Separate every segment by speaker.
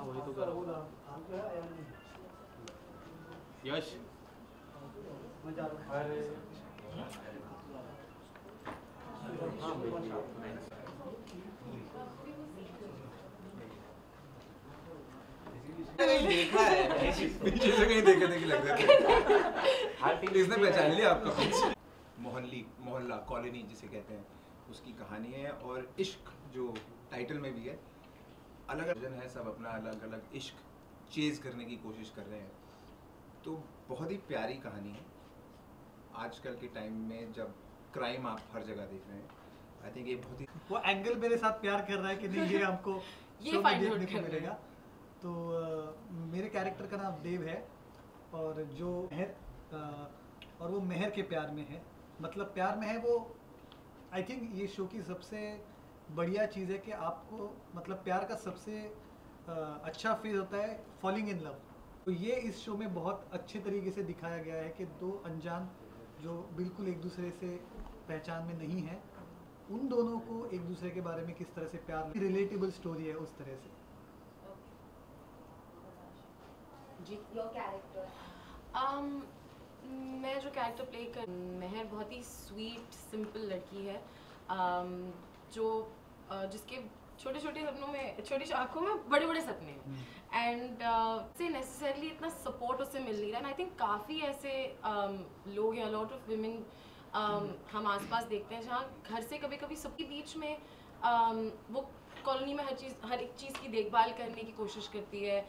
Speaker 1: वही तो कर यश
Speaker 2: देखा है पीछे से कहीं देखे देखे लग रहे थे। इसने पहचान लिया आपका। मोहल्ला कॉलोनी जिसे कहते हैं उसकी कहानी है, और इश्क जो टाइटल में भी है, अलग अलग है, सब अपना अलग अलग इश्क चेज करने की कोशिश कर रहे हैं। तो बहुत ही प्यारी कहानी है। आजकल के टाइम में जब क्राइम आप हर जगह देख रहे हैं, आई थिंक ये बहुत ही
Speaker 3: वो एंगल मेरे साथ प्यार कर रहा है कि नहीं ये हमको शो में देखने को मिलेगा। तो मेरे कैरेक्टर का नाम देव है, और जो मेहर और वो मेहर के प्यार में है, मतलब प्यार में है वो। आई थिंक ये शो की सबसे बढ़िया चीज़ है कि आपको मतलब प्यार का सबसे अच्छा फेज होता है फॉलिंग इन लव। तो ये इस शो में बहुत अच्छे तरीके से दिखाया गया है कि दो अनजान जो बिल्कुल एक दूसरे से पहचान में नहीं है, उन दोनों को एक दूसरे के बारे में किस तरह से प्यार, रिलेटेबल स्टोरी है उस तरह से।
Speaker 4: जी योर कैरेक्टर? मैं जो कैरेक्टर प्ले कर, मेहर बहुत ही स्वीट सिंपल लड़की है, जो जिसके छोटे छोटे सपनों में, छोटी आंखों में बड़े बड़े सपने हैं, एंड से नेसेसरली इतना सपोर्ट उससे मिल नहीं रहा है। आई थिंक काफ़ी ऐसे लोग हैं, लॉट ऑफ विमेन हम आसपास देखते हैं जहाँ घर से कभी कभी सबके बीच में वो कॉलोनी में हर एक चीज़ की देखभाल करने की कोशिश करती है।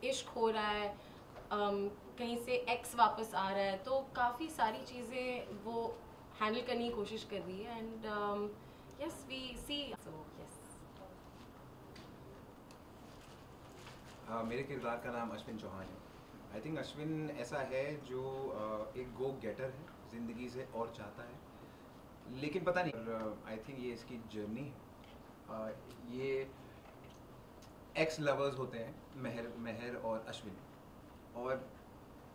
Speaker 4: इश्क हो रहा है, कहीं से एक्स वापस आ रहा है, तो काफ़ी सारी चीज़ें वो हैंडल करने की कोशिश कर रही है। And yes we see so yes.
Speaker 2: मेरे किरदार का नाम अश्विन चौहान है। आई थिंक अश्विन ऐसा है जो एक गो गेटर है, ज़िंदगी से और चाहता है, लेकिन पता नहीं, आई थिंक ये इसकी जर्नी है। ये एक्स लवर्स होते हैं, मेहर और अश्विन, और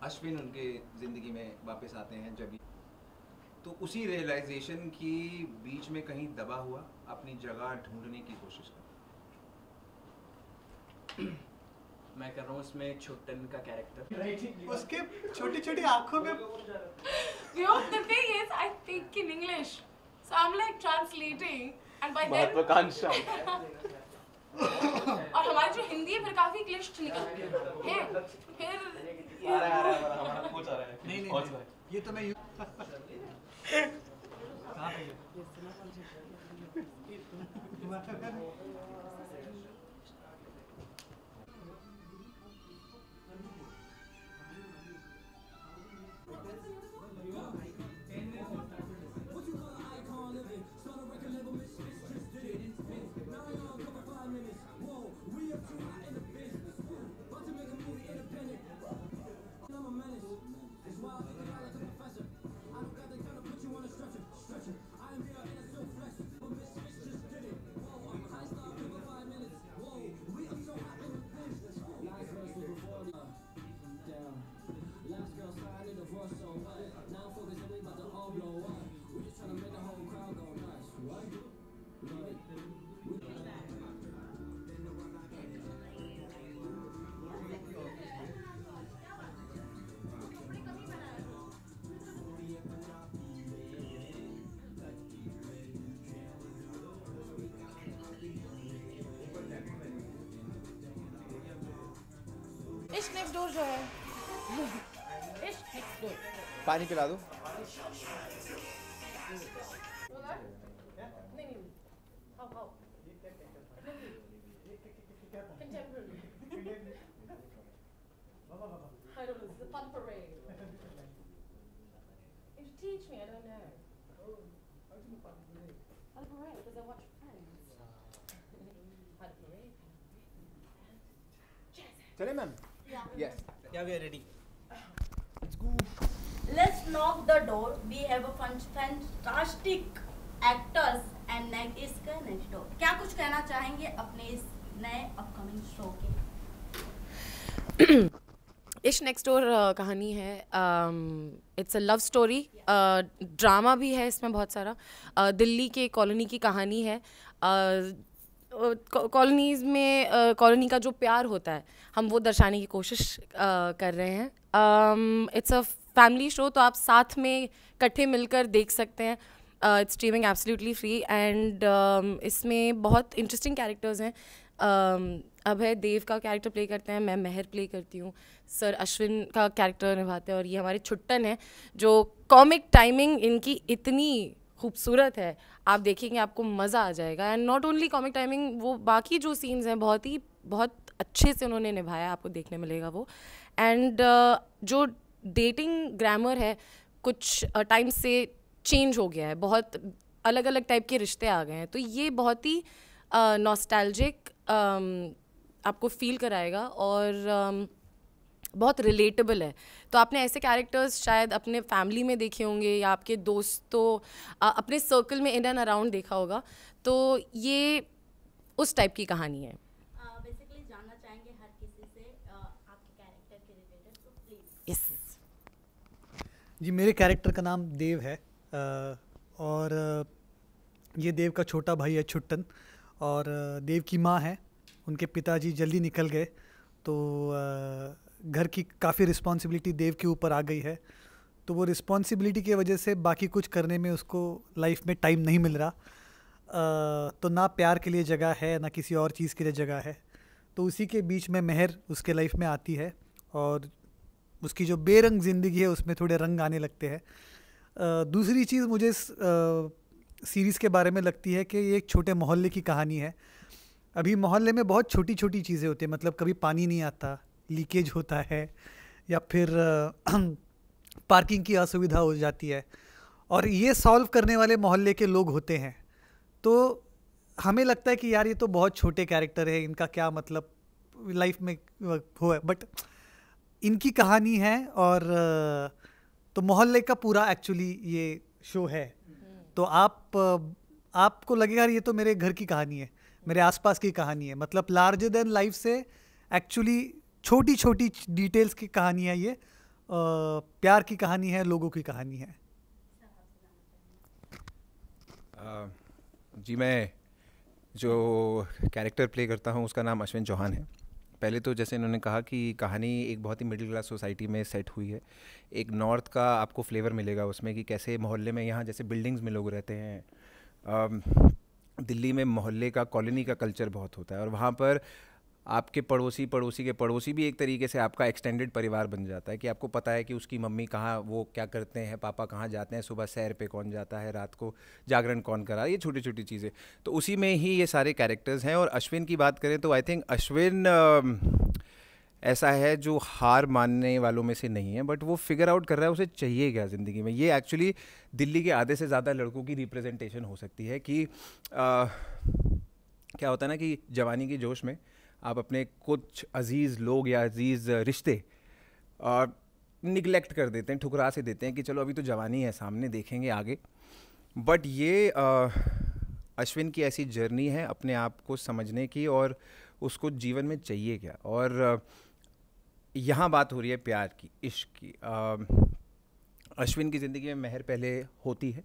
Speaker 2: अश्विन उनके ज़िंदगी में वापस आते हैं जब, तो उसी रियलाइजेशन की बीच में कहीं दबा हुआ अपनी जगह ढूंढने की कोशिश कर।
Speaker 1: मैं कर रहा हूँ इसमें छोटन का कैरेक्टर।
Speaker 3: उसके छोटी छोटी आंखों में
Speaker 4: the thing is, I think in English, so I'm like translating, and by then
Speaker 1: महत्वाकांक्षा
Speaker 4: और हमारी जो हिंदी है फिर काफी क्लिष्ट निकलती है। फिर
Speaker 1: हमारा कुछ आ रहा है।
Speaker 3: नहीं ये तो मैं कहाँ पे
Speaker 4: इश्क नेक्स्ट डोर जो है, इश्क नेक्स्ट डोर।
Speaker 2: पानी पिला दो।
Speaker 4: नहीं how contemporary I don't know, this is a fun parade. You teach me, I don't know. How do you fun parade? Fun parade because I watch Friends. Fun parade.
Speaker 2: चले ma'am? Yes.
Speaker 3: Yeah, we are ready.
Speaker 2: Let's go.
Speaker 5: Let's knock the door. We have a fantastic actors and next door. क्या कुछ कहना चाहेंगे अपने इस नए upcoming show के?
Speaker 4: इश्क नेक्स्ट डोर कहानी है. It's a love story. Drama भी है इसमें बहुत सारा. दिल्ली के कॉलोनी की कहानी है. कॉलोनीज़ में कॉलोनी का जो प्यार होता है हम वो दर्शाने की कोशिश कर रहे हैं. इट्स अ फैमिली शो, तो आप साथ में इकट्ठे मिलकर देख सकते हैं. It's streaming absolutely free. And इसमें बहुत इंटरेस्टिंग कैरेक्टर्स हैं. अभय देव का कैरेक्टर प्ले करते हैं, मैं मेहर प्ले करती हूँ, सर अश्विन का कैरेक्टर निभाते हैं, और ये हमारे छुट्टन है जो कॉमिक टाइमिंग इनकी इतनी खूबसूरत है, आप देखेंगे आपको मज़ा आ जाएगा. And not only comic timing, वो बाकी जो सीन्स हैं बहुत अच्छे से उन्होंने निभाया, आपको देखने मिलेगा वो. एंड जो डेटिंग ग्रामर है कुछ टाइम से चेंज हो गया है, बहुत अलग अलग टाइप के रिश्ते आ गए हैं, तो ये बहुत ही नॉस्टैल्जिक आपको फील कराएगा और बहुत रिलेटेबल है. तो आपने ऐसे कैरेक्टर्स शायद अपने फैमिली में देखे होंगे या आपके दोस्तों अपने सर्कल में इन एंड अराउंड देखा होगा, तो ये उस टाइप की कहानी है.
Speaker 5: बेसिकली जानना चाहेंगे हर किसी से आपके कैरेक्टर के रिलेटेड, तो प्लीज.
Speaker 4: यस
Speaker 3: जी, मेरे कैरेक्टर का नाम देव है और ये देव का छोटा भाई है छुट्टन, और देव की माँ है, उनके पिताजी जल्दी निकल गए, तो घर की काफ़ी रिस्पॉन्सिबिलिटी देव के ऊपर आ गई है. तो वो रिस्पॉन्सिबिलिटी की वजह से बाकी कुछ करने में उसको लाइफ में टाइम नहीं मिल रहा. तो ना प्यार के लिए जगह है ना किसी और चीज़ के लिए जगह है. तो उसी के बीच में मेहर उसके लाइफ में आती है और उसकी जो बेरंग ज़िंदगी है उसमें थोड़े रंग आने लगते हैं. दूसरी चीज़ मुझे सीरीज़ के बारे में लगती है कि ये एक छोटे मोहल्ले की कहानी है. अभी मोहल्ले में बहुत छोटी छोटी चीज़ें होती हैं, मतलब कभी पानी नहीं आता, लीकेज होता है, या फिर पार्किंग की असुविधा हो जाती है, और ये सॉल्व करने वाले मोहल्ले के लोग होते हैं. तो हमें लगता है कि यार ये तो बहुत छोटे कैरेक्टर है, इनका क्या मतलब लाइफ में हो है, बट इनकी कहानी है. और तो मोहल्ले का पूरा एक्चुअली ये शो है. तो आपको लगेगा ये तो मेरे घर की कहानी है, मेरे आसपास की कहानी है, मतलब लार्जर देन लाइफ से एक्चुअली छोटी छोटी डिटेल्स की कहानी है ये. प्यार की कहानी है, लोगों की कहानी है.
Speaker 2: जी, मैं जो कैरेक्टर प्ले करता हूँ उसका नाम अश्विन चौहान है. पहले तो जैसे इन्होंने कहा कि कहानी एक बहुत ही मिडिल क्लास सोसाइटी में सेट हुई है. एक नॉर्थ का आपको फ्लेवर मिलेगा उसमें कि कैसे मोहल्ले में, यहाँ जैसे बिल्डिंग्स में लोग रहते हैं, दिल्ली में मोहल्ले का, कॉलोनी का कल्चर बहुत होता है, और वहाँ पर आपके पड़ोसी के पड़ोसी भी एक तरीके से आपका एक्सटेंडेड परिवार बन जाता है कि आपको पता है कि उसकी मम्मी कहाँ, वो क्या करते हैं, पापा कहाँ जाते हैं, सुबह सैर पे कौन जाता है, रात को जागरण कौन करा, ये छोटी छोटी चीज़ें. तो उसी में ही ये सारे कैरेक्टर्स हैं. और अश्विन की बात करें तो आई थिंक अश्विन ऐसा है जो हार मानने वालों में से नहीं है, बट वो फिगर आउट कर रहा है उसे चाहिए क्या ज़िंदगी में. ये एक्चुअली दिल्ली के आधे से ज़्यादा लड़कों की रिप्रेजेंटेशन हो सकती है कि क्या होता है ना कि जवानी के जोश में आप अपने कुछ अजीज़ लोग या अजीज़ रिश्ते निगलेक्ट कर देते हैं, ठुकरा से देते हैं कि चलो अभी तो जवानी है, सामने देखेंगे आगे. बट ये अश्विन की ऐसी जर्नी है अपने आप को समझने की, और उसको जीवन में चाहिए क्या. और यहाँ बात हो रही है प्यार की, इश्क की. अश्विन की ज़िंदगी में मेहर पहले होती है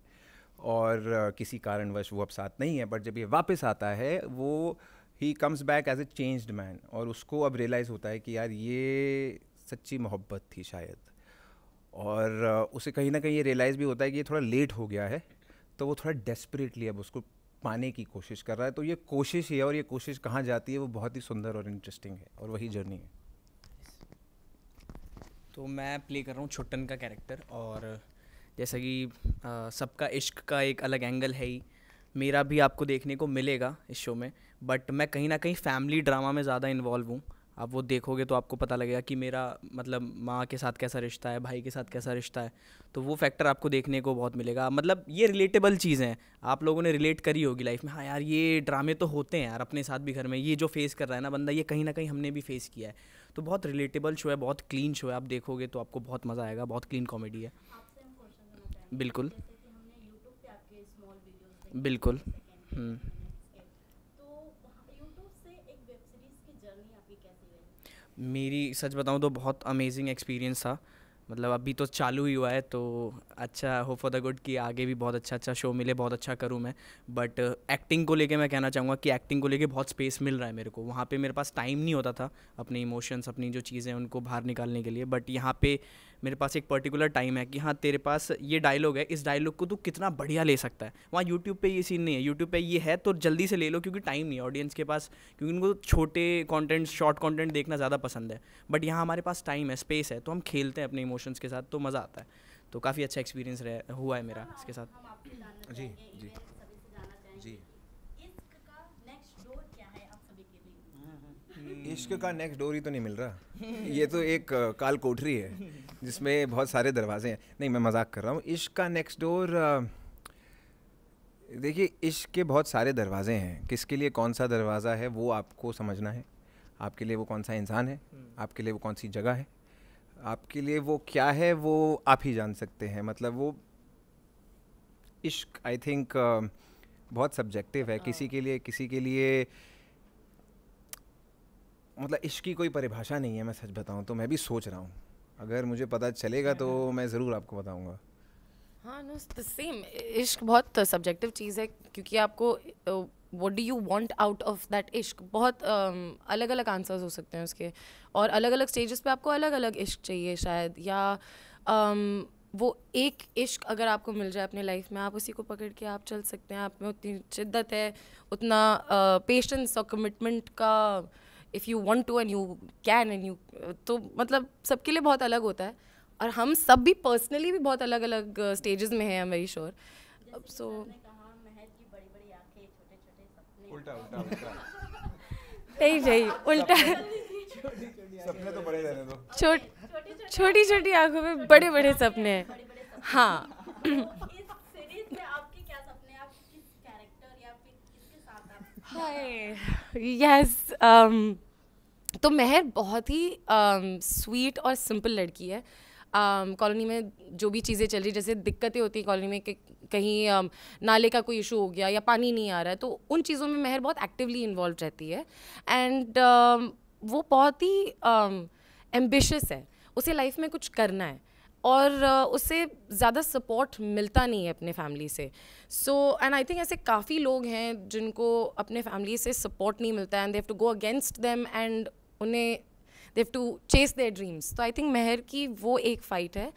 Speaker 2: और किसी कारणवश वो अब साथ नहीं है, बट जब ये वापस आता है वो ही comes back as a changed man, और उसको अब रियलाइज़ होता है कि यार ये सच्ची मोहब्बत थी शायद. और उसे कहीं ना कहीं ये रियलाइज़ भी होता है कि ये थोड़ा लेट हो गया है, तो वो थोड़ा डेस्परेटली अब उसको पाने की कोशिश कर रहा है. तो ये कोशिश ही है, और ये कोशिश कहाँ जाती है वो बहुत ही सुंदर और इंटरेस्टिंग है, और वही जर्नी है.
Speaker 1: तो मैं प्ले कर रहा हूँ छुट्टन का कैरेक्टर, और जैसा कि सबका इश्क का एक अलग एंगल है ही, मेरा भी आपको देखने को मिलेगा इस शो में, बट मैं कहीं ना कहीं फैमिली ड्रामा में ज़्यादा इन्वॉल्व हूँ. आप वो देखोगे तो आपको पता लगेगा कि मेरा मतलब माँ के साथ कैसा रिश्ता है, भाई के साथ कैसा रिश्ता है, तो वो फैक्टर आपको देखने को बहुत मिलेगा. मतलब ये रिलेटेबल चीज़ें हैं, आप लोगों ने रिलेट करी होगी लाइफ में. हाँ यार, ये ड्रामे तो होते हैं यार अपने साथ भी घर में, ये जो फेस कर रहा है ना बंदा, ये कहीं ना कहीं हमने भी फेस किया है. तो बहुत रिलेटेबल शो है, बहुत क्लीन शो है, आप देखोगे तो आपको बहुत मज़ा आएगा. बहुत क्लीन कॉमेडी है. बिल्कुल बिल्कुल. मेरी सच बताऊं तो बहुत अमेजिंग एक्सपीरियंस था। मतलब अभी तो चालू ही हुआ है, तो अच्छा, होप फॉर द गुड कि आगे भी बहुत अच्छा शो मिले, बहुत अच्छा करूं मैं। बट एक्टिंग को लेके मैं कहना चाहूँगा कि एक्टिंग को लेके बहुत स्पेस मिल रहा है मेरे को। वहाँ पे मेरे पास टाइम नहीं होता था अपने इमोशंस, अपनी जो चीज़ें उनको बाहर निकालने के लिए, बट यहाँ पे मेरे पास एक पर्टिकुलर टाइम है कि हाँ तेरे पास ये डायलॉग है, इस डायलॉग को तू कितना बढ़िया ले सकता है। वहाँ यूट्यूब पे ये सीन नहीं है, यूट्यूब पे ये है तो जल्दी से ले लो, क्योंकि टाइम नहीं है ऑडियंस के पास, क्योंकि उनको छोटे कंटेंट, शॉर्ट कंटेंट देखना ज़्यादा पसंद है। बट यहाँ हमारे पास टाइम है, स्पेस है, तो हम खेलते हैं अपने इमोशंस के साथ, तो मज़ा आता है। तो काफ़ी अच्छा एक्सपीरियंस हुआ है मेरा इसके साथ।
Speaker 5: हम आपसे जानना
Speaker 2: जी,
Speaker 5: चाहेंगे,
Speaker 2: जी।
Speaker 5: इवेंट सभी से जानना चाहेंगे
Speaker 2: जी।
Speaker 5: कि इश्क का नेक्स्ट डोर क्या है आप सभी के लिए?
Speaker 2: इश्क का नेक्स्ट डोर ही तो नहीं मिल रहा। ये तो एक काल कोठरी है जिसमें बहुत सारे दरवाजे हैं। नहीं, मैं मजाक कर रहा हूँ। इश्क का नेक्स्ट डोर, देखिए इश्क के बहुत सारे दरवाजे हैं। किसके लिए कौन सा दरवाज़ा है वो आपको समझना है। आपके लिए वो कौन सा इंसान है, आपके लिए वो कौन सी जगह है, आपके लिए वो क्या है, वो आप ही जान सकते हैं। मतलब वो इश्क आई थिंक बहुत सब्जेक्टिव है। किसी के लिए मतलब इश्क की कोई परिभाषा नहीं है। मैं सच बताऊं तो मैं भी सोच रहा हूँ, अगर मुझे पता चलेगा तो मैं ज़रूर आपको बताऊंगा।
Speaker 4: हाँ, नो द सेम। इश्क बहुत सब्जेक्टिव चीज़ है, क्योंकि आपको what do you want out of that इश्क, बहुत अलग अलग आंसर्स हो सकते हैं उसके, और अलग अलग स्टेजेस पे आपको अलग अलग इश्क चाहिए शायद, या वो एक इश्क अगर आपको मिल जाए अपने लाइफ में, आप उसी को पकड़ के आप चल सकते हैं। आप में उतनी शिद्दत है, उतना पेशेंस और कमिटमेंट का, if you want to and you can and you, तो मतलब सबके लिए बहुत अलग होता है, और हम सब भी पर्सनली भी बहुत अलग अलग स्टेजेस में हैं, आई एम वेरी श्योर। सो
Speaker 5: कहा महर की बड़ी बड़ी आंखें, छोटे छोटे सपने।
Speaker 2: उल्टा
Speaker 4: नहीं उल्टा,
Speaker 2: सपने तो बड़े रहने दो।
Speaker 4: छोटी छोटी आंखों में बड़े बड़े सपने हैं। हाँ।
Speaker 5: इस सीरीज में आपके क्या सपने हैं? आप किस कैरेक्टर या फिर किसके साथ आप?
Speaker 4: हाय, यस। तो महर बहुत ही स्वीट और सिंपल लड़की है। कॉलोनी में जो भी चीज़ें चल रही, जैसे दिक्कतें होती हैं कॉलोनी में कि कहीं नाले का कोई इशू हो गया या पानी नहीं आ रहा है, तो उन चीज़ों में महर बहुत एक्टिवली इन्वॉल्व रहती है। एंड वो बहुत ही एम्बिशियस है, उसे लाइफ में कुछ करना है, और उससे ज़्यादा सपोर्ट मिलता नहीं है अपने फैमिली से। सो एंड आई थिंक ऐसे काफ़ी लोग हैं जिनको अपने फैमिली से सपोर्ट नहीं मिलता है, and they have to go against them, and उन्हें they have to chase their dreams. तो आई थिंक महर की वो एक फ़ाइट है,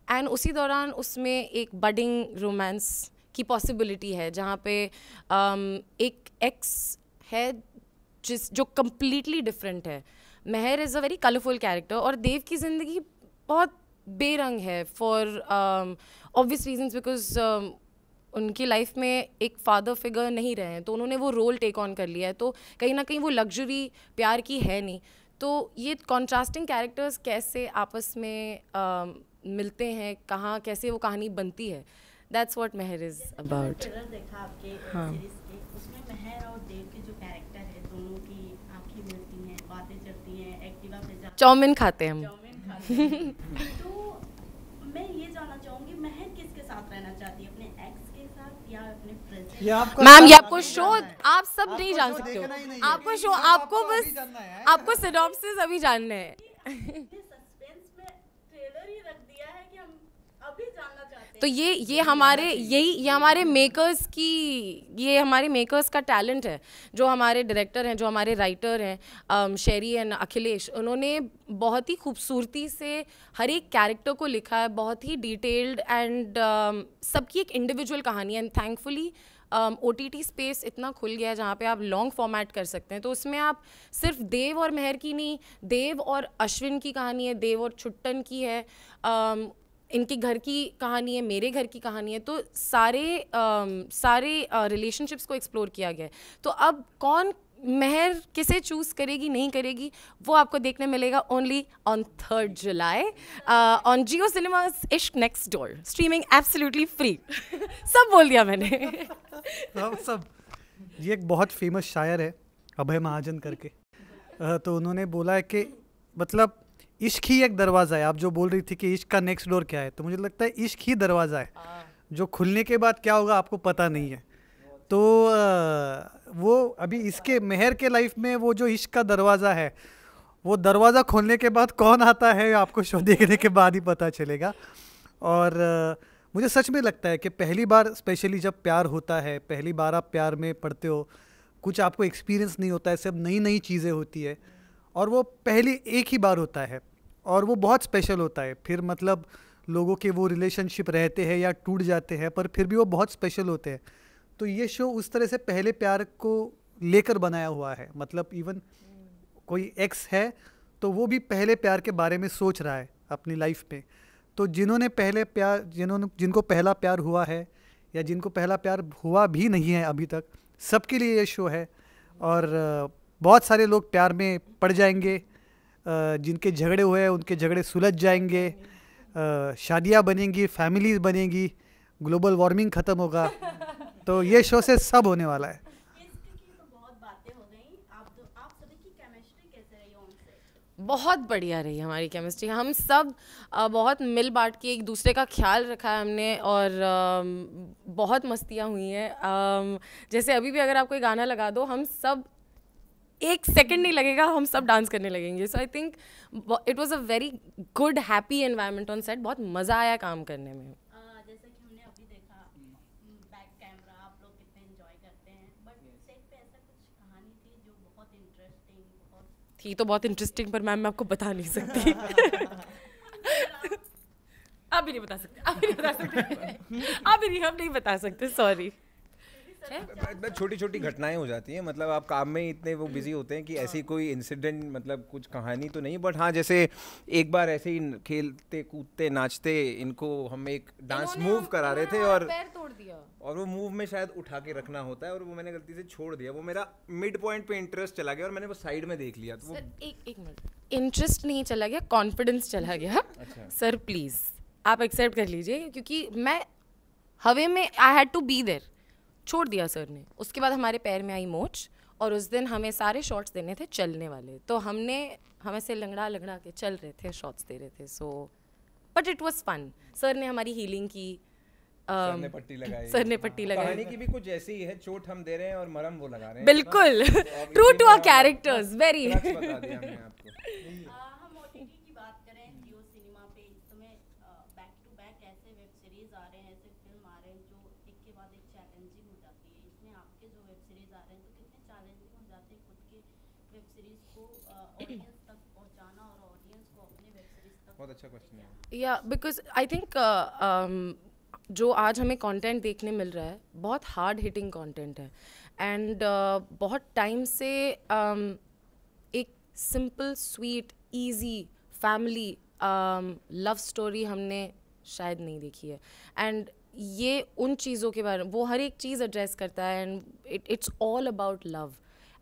Speaker 4: एंड उसी दौरान उसमें एक बडिंग रोमांस की पॉसिबिलिटी है, जहाँ पे एक एक्स है जो कम्प्लीटली डिफरेंट है। Mehar is a very colourful character, और देव की ज़िंदगी बहुत बेरंग है फॉर ऑब्वियस रीजंस, बिकॉज उनकी लाइफ में एक फादर फिगर नहीं रहे हैं, तो उन्होंने वो रोल टेक ऑन कर लिया है, तो कहीं ना कहीं वो लग्जरी प्यार की है नहीं। तो ये कॉन्ट्रास्टिंग कैरेक्टर्स कैसे आपस में मिलते हैं, कहाँ कैसे वो कहानी बनती है, that's what Mehar is about.
Speaker 5: Trailer देखा आपके
Speaker 4: हाँ।
Speaker 5: सीरीज के, उसमें महर और देव के जो कैरेक्टर है, दोनों की आंखें मिलती हैं, बातें चलती हैं, एक्टिवा पे जाते
Speaker 4: चाउमीन खाते हैं हम।
Speaker 5: चाउमीन खाते हैं। तो मैं ये जानना चाहूंगी, महर किसके साथ रहना चाहती है, अपने एक्स के साथ या अपने प्रेजेंट?
Speaker 3: ये आपको
Speaker 4: मैम, ये
Speaker 3: सब
Speaker 4: आपको
Speaker 3: अभी
Speaker 4: शो
Speaker 3: जानना है।
Speaker 4: आप सब नहीं जान
Speaker 3: शो
Speaker 4: सकते हो,
Speaker 3: देखना ही नहीं है।
Speaker 4: आपको शो,
Speaker 3: सब
Speaker 4: आपको
Speaker 3: अभी
Speaker 4: बस
Speaker 3: जानना है।
Speaker 4: आपको सिनॉप्सिस अभी जानना है।
Speaker 5: इतने सस्पेंस में ट्रेलर ही रख दिया है कि हम अभी जानना चाहते हैं।
Speaker 4: तो ये हमारे मेकर्स की, ये हमारे मेकर्स का टैलेंट है, जो हमारे डायरेक्टर हैं, जो हमारे राइटर हैं, शेरी एंड अखिलेश, उन्होंने बहुत ही खूबसूरती से हर एक कैरेक्टर को लिखा है, बहुत ही डिटेल्ड, एंड सबकी एक इंडिविजुअल कहानी है। एंड थैंकफुली OTT स्पेस इतना खुल गया है जहाँ पे आप लॉन्ग फॉर्मेट कर सकते हैं, तो उसमें आप सिर्फ देव और महर की नहीं, देव और अश्विन की कहानी है, देव और छुट्टन की है, इनके घर की कहानी है, मेरे घर की कहानी है, तो सारे रिलेशनशिप्स को एक्सप्लोर किया गया है। तो अब कौन महर किसे चूज़ करेगी नहीं करेगी, वो आपको देखने मिलेगा only on 3 July on Jio Cinemas. Ishq Next Door streaming absolutely free. सब बोल दिया मैंने।
Speaker 3: सब ये एक बहुत फेमस शायर है अभय महाजन करके, तो उन्होंने बोला है कि मतलब इश्क ही एक दरवाज़ा है। आप जो बोल रही थी कि इश्क का नेक्स्ट डोर क्या है, तो मुझे लगता है इश्क ही दरवाज़ा है, जो खुलने के बाद क्या होगा आपको पता नहीं है। तो वो अभी इसके महर के लाइफ में वो जो इश्क का दरवाज़ा है वो दरवाज़ा खोलने के बाद कौन आता है आपको शो देखने के बाद ही पता चलेगा। और मुझे सच में लगता है कि पहली बार स्पेशली जब प्यार होता है, पहली बार आप प्यार में पड़ते हो, कुछ आपको एक्सपीरियंस नहीं होता है, सब नई नई चीज़ें होती है और वो पहली एक ही बार होता है और वो बहुत स्पेशल होता है। फिर मतलब लोगों के वो रिलेशनशिप रहते हैं या टूट जाते हैं पर फिर भी वो बहुत स्पेशल होते हैं। तो ये शो उस तरह से पहले प्यार को लेकर बनाया हुआ है। मतलब इवन कोई एक्स है तो वो भी पहले प्यार के बारे में सोच रहा है अपनी लाइफ में। तो जिन्होंने पहले प्यार जिनको पहला प्यार हुआ है या जिनको पहला प्यार हुआ भी नहीं है अभी तक, सबके लिए ये शो है। और बहुत सारे लोग प्यार में पड़ जाएंगे, जिनके झगड़े हुए हैं उनके झगड़े सुलझ जाएंगे, शादियाँ बनेंगी, फैमिलीज बनेंगी, ग्लोबल वार्मिंग ख़त्म होगा। तो ये शो से सब होने वाला है।
Speaker 4: बहुत बढ़िया रही हमारी केमिस्ट्री। हम सब बहुत मिल बांट के एक दूसरे का ख्याल रखा है हमने और बहुत मस्तियाँ हुई हैं। जैसे अभी भी अगर आप कोई गाना लगा दो, हम सब एक सेकंड नहीं लगेगा, हम सब डांस करने लगेंगे। So I think it was a very good happy environment on set. बहुत मज़ा आया काम करने में।
Speaker 5: जैसे कि हमने अभी देखा बैक कैमरा आप लोग कितने एंजॉय करते हैं, बट सेट पे ऐसा कुछ कहानी थी जो बहुत इंटरेस्टिंग
Speaker 4: थी? तो बहुत इंटरेस्टिंग, पर मैम मैं आपको बता नहीं सकती। अभी नहीं बता सकते, अभी नहीं बता सकते, अभी नहीं, हम नहीं बता सकते, सॉरी।
Speaker 2: छोटी छोटी घटनाएं हो जाती हैं, मतलब आप काम में इतने वो बिजी होते हैं कि ऐसी कोई इंसिडेंट मतलब कुछ कहानी तो नहीं। बट हाँ, जैसे एक बार ऐसे ही खेलते कूदते नाचते इनको हम एक डांस मूव करा रहे थे और
Speaker 4: पैर तोड़ दिया
Speaker 2: और वो मूव में शायद उठा के रखना होता है और वो मैंने गलती से छोड़ दिया। वो मेरा मिड पॉइंट पे इंटरेस्ट चला गया और मैंने वो साइड में देख लिया। तो वो
Speaker 4: एक मिनट, इंटरेस्ट नहीं चला गया, कॉन्फिडेंस चला गया।
Speaker 2: अच्छा
Speaker 4: सर प्लीज़ आप एक्सेप्ट कर लीजिए, क्योंकि मैं हवे में I had to be there, छोड़ दिया सर ने। उसके बाद हमारे पैर में आई मोच और उस दिन हमें सारे शॉट्स देने थे चलने वाले, तो हम ऐसे लंगड़ा लंगड़ा के चल रहे थे, शॉट्स दे रहे थे। So but it was fun. Sir ने हमारी हीलिंग की,
Speaker 2: सर ने पट्टी लगाई,
Speaker 4: सर ने पट्टी लगाई।
Speaker 2: कहानी की भी कुछ ऐसी ही है, चोट हम दे रहे हैं और मरहम वो लगा रहे हैं।
Speaker 4: बिल्कुल true to our characters, very.
Speaker 2: बता दिया हमने आपको।
Speaker 5: हम ओटीटी की बात करें, जियो सिनेमा पे इस समय बैक टू बैक ऐसे वेब सीरीज आ रहे हैं, ऐसे फिल्म आ रहे हैं जो एक के बाद एक चैलेंजिंग हो जाती है। इसमें आपके जो वेब सीरीज आ रहे हैं तो कितने चैलेंजिंग हो जाते हैं खुद के वेब सीरीज को ऑडियंस तक पहुंचाना और ऑडियंस को अपने वेब सीरीज तक।
Speaker 2: बहुत अच्छा क्वेश्चन है।
Speaker 4: या बिकॉज आई थिंक जो आज हमें कंटेंट देखने मिल रहा है बहुत हार्ड हिटिंग कंटेंट है एंड बहुत टाइम से एक simple sweet easy family love story हमने शायद नहीं देखी है। एंड ये उन चीज़ों के बारे में वो हर एक चीज़ एड्रेस करता है and it's all about love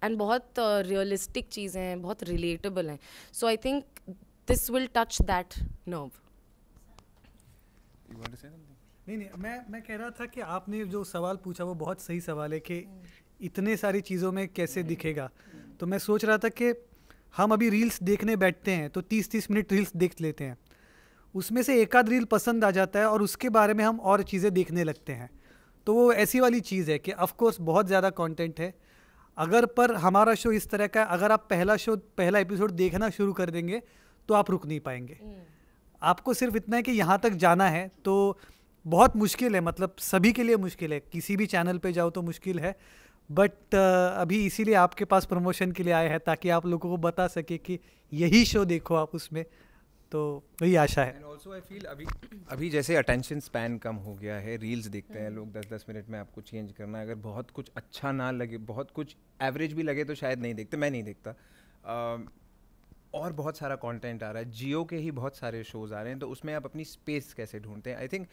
Speaker 4: and बहुत रियलिस्टिक चीज़ें हैं, बहुत रिलेटेबल हैं। So I think this will touch that nerve.
Speaker 3: नहीं, मैं कह रहा था कि आपने जो सवाल पूछा वो बहुत सही सवाल है कि इतने सारी चीज़ों में कैसे दिखेगा। तो मैं सोच रहा था कि हम अभी रील्स देखने बैठते हैं तो 30-30 मिनट रील्स देख लेते हैं, उसमें से एक आध रील पसंद आ जाता है और उसके बारे में हम और चीज़ें देखने लगते हैं। तो वो ऐसी वाली चीज़ है कि ऑफकोर्स बहुत ज़्यादा कंटेंट है, अगर पर हमारा शो इस तरह का, अगर आप पहला एपिसोड देखना शुरू कर देंगे तो आप रुक नहीं पाएंगे। आपको सिर्फ इतना है कि यहाँ तक जाना है, तो बहुत मुश्किल है, मतलब सभी के लिए मुश्किल है, किसी भी चैनल पे जाओ तो मुश्किल है। बट अभी इसीलिए आपके पास प्रमोशन के लिए आए हैं ताकि आप लोगों को बता सके कि यही शो देखो आप उसमें, तो वही आशा है।
Speaker 2: एंड ऑल्सो आई फील अभी जैसे अटेंशन स्पैन कम हो गया है, रील्स देखते हैं लोग 10-10 मिनट में, आपको चेंज करना है, अगर बहुत कुछ अच्छा ना लगे, बहुत कुछ एवरेज भी लगे तो शायद नहीं देखते, मैं नहीं देखता। और बहुत सारा कंटेंट आ रहा है, जियो के ही बहुत सारे शोज़ आ रहे हैं, तो उसमें आप अपनी स्पेस कैसे ढूंढते हैं। आई थिंक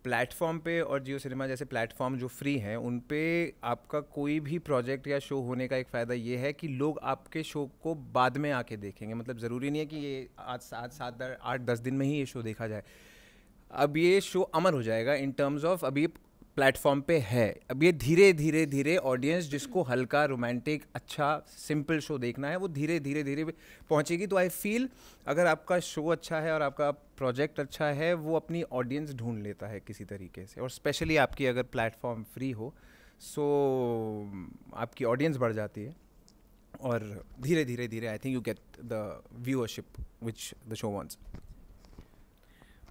Speaker 2: प्लेटफॉर्म पे और जियो सिनेमा जैसे प्लेटफॉर्म जो फ्री हैं उन पे आपका कोई भी प्रोजेक्ट या शो होने का एक फ़ायदा ये है कि लोग आपके शो को बाद में आके देखेंगे। मतलब ज़रूरी नहीं है कि ये आज 7-8-10 दिन में ही ये शो देखा जाए। अब ये शो अमर हो जाएगा इन टर्म्स ऑफ अभी प्लेटफॉर्म पे है, अब ये धीरे धीरे धीरे ऑडियंस जिसको हल्का रोमांटिक अच्छा सिंपल शो देखना है वो धीरे धीरे धीरे पहुंचेगी। तो आई फील अगर आपका शो अच्छा है और आपका प्रोजेक्ट अच्छा है वो अपनी ऑडियंस ढूंढ लेता है किसी तरीके से, और स्पेशली आपकी अगर प्लेटफॉर्म फ्री हो सो आपकी ऑडियंस बढ़ जाती है और धीरे धीरे धीरे I think you get the viewership which the show wants.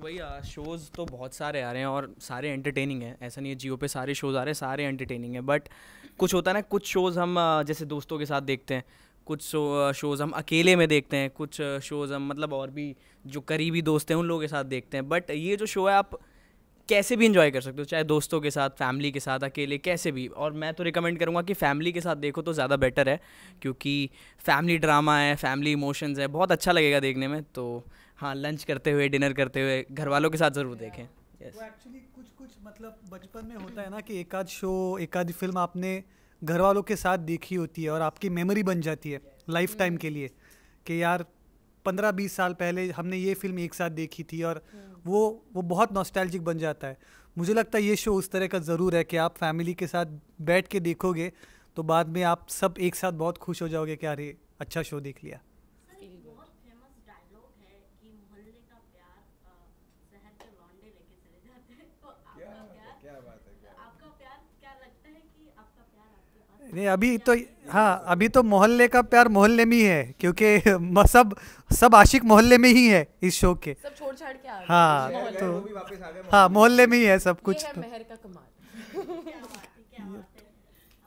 Speaker 1: वही शोज़ तो बहुत सारे आ रहे हैं और सारे एंटरटेनिंग हैं, ऐसा नहीं है जियो पे सारे शोज़ आ रहे हैं सारे एंटरटेनिंग हैं, बट कुछ होता है ना, कुछ शोज़ हम जैसे दोस्तों के साथ देखते हैं, कुछ शोज़ हम अकेले में देखते हैं, कुछ शोज़ हम मतलब और भी जो करीबी दोस्त हैं उन लोगों के साथ देखते हैं। बट ये जो शो है आप कैसे भी इंजॉय कर सकते हो, चाहे दोस्तों के साथ, फैमिली के साथ, अकेले, कैसे भी। और मैं तो रिकमेंड करूँगा कि फैमिली के साथ देखो तो ज़्यादा बेटर है, क्योंकि फैमिली ड्रामा है, फैमिली इमोशंस है, बहुत अच्छा लगेगा देखने में। तो हाँ, लंच करते हुए, डिनर करते हुए घर वालों के साथ ज़रूर देखें।
Speaker 3: वो एक्चुअली कुछ मतलब बचपन में होता है ना कि एक आध शो, एक आध फिल्म आपने घर वालों के साथ देखी होती है और आपकी मेमोरी बन जाती है लाइफ टाइम के लिए, कि यार 15-20 साल पहले हमने ये फिल्म एक साथ देखी थी, और वो बहुत नॉस्टैल्जिक बन जाता है। मुझे लगता है ये शो उस तरह का ज़रूर है कि आप फैमिली के साथ बैठ के देखोगे तो बाद में आप सब एक साथ बहुत खुश हो जाओगे कि अरे अच्छा शो देख लिया।
Speaker 5: सर एक बहुत फेमस डायलॉग है कि मोहल्ले का प्यार शहर के लौंडे लेके चले जाते हैं, तो
Speaker 2: क्या बात है,
Speaker 5: आपका प्यार क्या लगता है कि आपका प्यार आपके पास?
Speaker 3: नहीं अभी तो, हाँ अभी तो मोहल्ले का प्यार मोहल्ले में ही है, क्योंकि सब आशिक मोहल्ले में ही है इस शो के।
Speaker 4: सब छोड़ छाड़ के आ गए।
Speaker 3: हाँ
Speaker 4: मोहल्ले।
Speaker 3: तो
Speaker 2: वो भी वापस आ गए
Speaker 3: हाँ मोहल्ले में ही है सब कुछ।
Speaker 4: ये है
Speaker 3: तो
Speaker 4: महर का कमाल।
Speaker 5: क्या बात है, क्या बात है।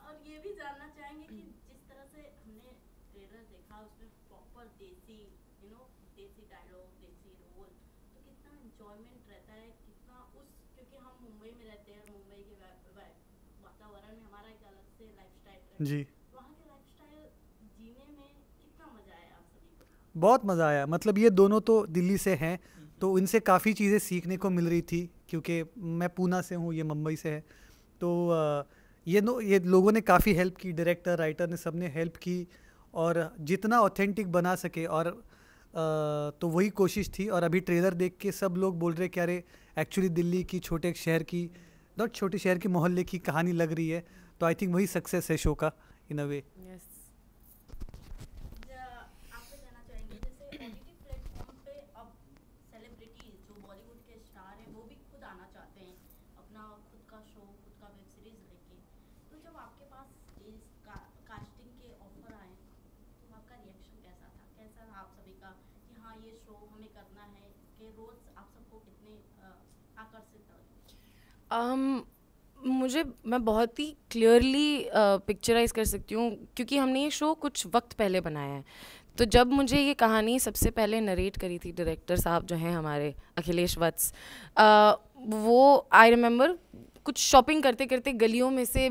Speaker 5: और ये भी जानना चाहेंगे कि जिस तरह से हमने ट्रेलर देखा उसमें प्रॉपर देसी देसी डायलॉग, देसी रोल, तो कितना एंजॉयमेंट रहता है, कितना उस, क्योंकि हम मुंबई में रहते हैं, मुंबई के वातावरण में हमारा एक अलग से लाइफस्टाइल है
Speaker 3: जी
Speaker 5: वहाँ के लाइफस्टाइल जीने में कितना मजा आया आप सभी को?
Speaker 3: बहुत मज़ा आया। मतलब ये दोनों तो दिल्ली से हैं तो इनसे काफ़ी चीज़ें सीखने को मिल रही थी, क्योंकि मैं पूना से हूँ, ये मुंबई से है। तो ये लोगों ने काफ़ी हेल्प की, डायरेक्टर, राइटर ने सब ने हेल्प की, और जितना ऑथेंटिक बना सके, और तो वही कोशिश थी। और अभी ट्रेलर देख के सब लोग बोल रहे कि अरे एक्चुअली दिल्ली की छोटे शहर की, नॉट छोटे शहर की, मोहल्ले की कहानी लग रही है। तो आई थिंक वही सक्सेस है शो का इन अ वे।
Speaker 5: आपसे कहना चाहेंगे जैसे ओटीटी प्लेटफॉर्म पे अब सेलिब्रिटीज जो बॉलीवुड के स्टार हैं वो भी खुद आना चाहते हैं अपना खुद का शो, खुद का वेब सीरीज लेके, तो जब आपके पास इस कास्टिंग के ऑफर आए तो आपका रिएक्शन कैसा था, कैसा था आप सभी का कि हाँ ये शो हमें करना है, इसके रोल्स आप सबको कितने आकर्षित लगे?
Speaker 4: मैं बहुत ही क्लियरली पिक्चराइज कर सकती हूँ, क्योंकि हमने ये शो कुछ वक्त पहले बनाया है। तो जब मुझे ये कहानी सबसे पहले नरेट करी थी डायरेक्टर साहब जो हैं हमारे, अखिलेश वत्स, वो आई रिमेंबर कुछ शॉपिंग करते करते गलियों में से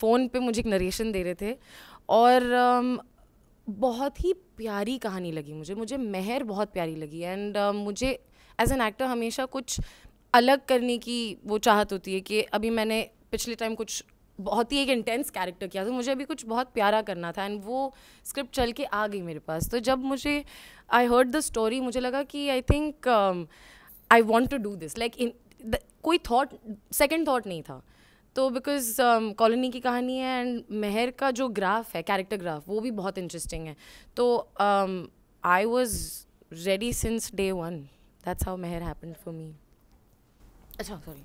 Speaker 4: फ़ोन पे मुझे एक नरेशन दे रहे थे, और बहुत ही प्यारी कहानी लगी मुझे महर बहुत प्यारी लगी। एंड मुझे एज एन एक्टर हमेशा कुछ अलग करने की वो चाहत होती है कि अभी मैंने पिछले टाइम कुछ बहुत ही एक इंटेंस कैरेक्टर किया, तो मुझे अभी कुछ बहुत प्यारा करना था, एंड वो स्क्रिप्ट चल के आ गई मेरे पास। तो जब मुझे आई हर्ड द स्टोरी, मुझे लगा कि I think I want to do this, like in कोई थॉट, सेकंड थॉट नहीं था। तो बिकॉज कॉलोनी की कहानी है, एंड महर का जो ग्राफ है, कैरेक्टर ग्राफ, वो भी बहुत इंटरेस्टिंग है। तो I was ready since day one. That's how Mehar happened for me. अच्छा सॉरी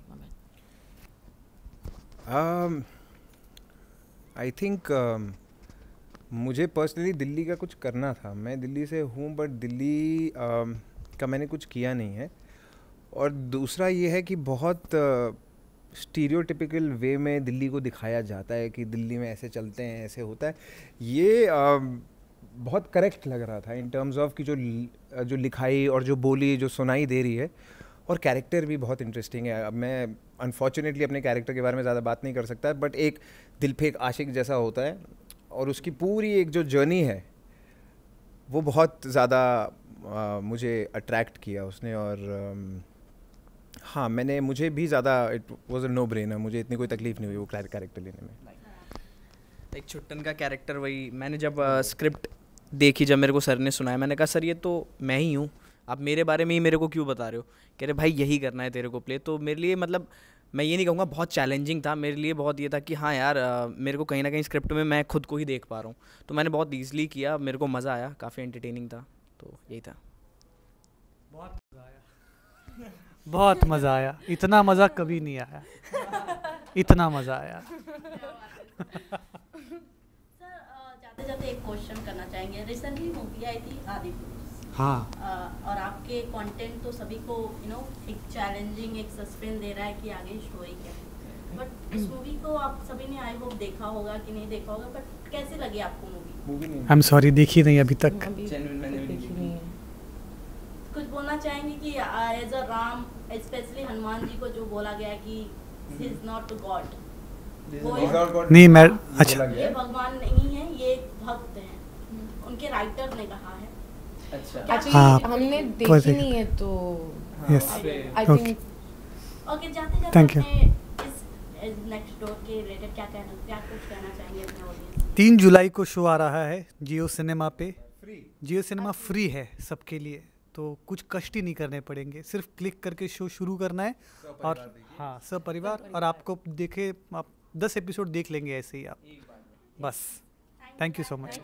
Speaker 2: आई थिंक मुझे पर्सनली दिल्ली का कुछ करना था। मैं दिल्ली से हूँ बट दिल्ली का मैंने कुछ किया नहीं है। और दूसरा ये है कि बहुत स्टीरियोटिपिकल वे में दिल्ली को दिखाया जाता है कि दिल्ली में ऐसे चलते हैं, ऐसे होता है। ये बहुत करेक्ट लग रहा था इन टर्म्स ऑफ कि जो लिखाई और जो बोली जो सुनाई दे रही है, और कैरेक्टर भी बहुत इंटरेस्टिंग है। अब मैं अनफॉर्चुनेटली अपने कैरेक्टर के बारे में ज़्यादा बात नहीं कर सकता, बट एक दिलफेक आशिक जैसा होता है, और उसकी पूरी एक जो जर्नी है वो बहुत ज़्यादा मुझे अट्रैक्ट किया उसने। और हाँ, मुझे भी ज़्यादा it was a no brainer, मुझे इतनी कोई तकलीफ नहीं हुई वो कैरेक्टर लेने में।
Speaker 1: एक छुट्टन का कैरेक्टर, वही मैंने जब स्क्रिप्ट देखी, जब मेरे को सर ने सुनाया, मैंने कहा सर ये तो मैं ही हूँ, आप मेरे बारे में ही मेरे को क्यों बता रहे हो? कह रहे भाई यही करना है तेरे को प्ले। तो मेरे लिए मतलब मैं ये नहीं कहूँगा बहुत चैलेंजिंग था, मेरे लिए बहुत ये था कि हाँ यार मेरे को कहीं ना कहीं स्क्रिप्ट में मैं खुद को ही देख पा रहा हूँ। तो मैंने बहुत ईजिली किया, मेरे को मज़ा आया, काफ़ी एंटरटेनिंग था, तो यही था।
Speaker 3: बहुत मज़ा आया, इतना मज़ा कभी नहीं आया, इतना मज़ा आया।
Speaker 5: सर जाते जाते जाते एक क्वेश्चन करना चाहेंगे, रिसेंटली मूवी आई थी आदिपुरुष।
Speaker 3: हाँ।
Speaker 5: और आपके कंटेंट तो सभी को एक चैलेंजिंग, एक सस्पेंस दे रहा है कि आगे स्टोरी क्या है। बट इस मूवी को आप सभी ने आई होप देखा होगा कि नहीं देखा होगा, बट कैसी लगी आपको मूवी?
Speaker 3: आई एम सॉरी, देखी नहीं अभी तक।
Speaker 5: कुछ बोलना चाहेंगे कि as a Ram, specially Hanuman ji को जो बोला गया कि ही इज नॉट गॉड,
Speaker 3: नहीं मैं अच्छा,
Speaker 5: ये भगवान नहीं है, ये एक भक्त हैं, उनके राइटर ने कहा है।
Speaker 3: हाँ,
Speaker 4: हमने देखी नहीं है तो
Speaker 3: यस,
Speaker 4: आई
Speaker 3: ओके,
Speaker 4: थिंक
Speaker 5: ओके। जाते
Speaker 3: Thank you.
Speaker 5: जाते इस नेक्स्ट डोर के रिलेटेड क्या कुछ कहना चाहेंगे अपने ऑडियंस?
Speaker 3: 3 जुलाई को शो आ रहा है जियो सिनेमा पे। जियो सिनेमा फ्री है सबके लिए, तो कुछ कष्ट ही नहीं करने पड़ेंगे, सिर्फ क्लिक करके शो शुरू करना है और हाँ सब परिवार, और आपको देखे आप 10 एपिसोड देख लेंगे ऐसे ही आप, बस। Thank you so much.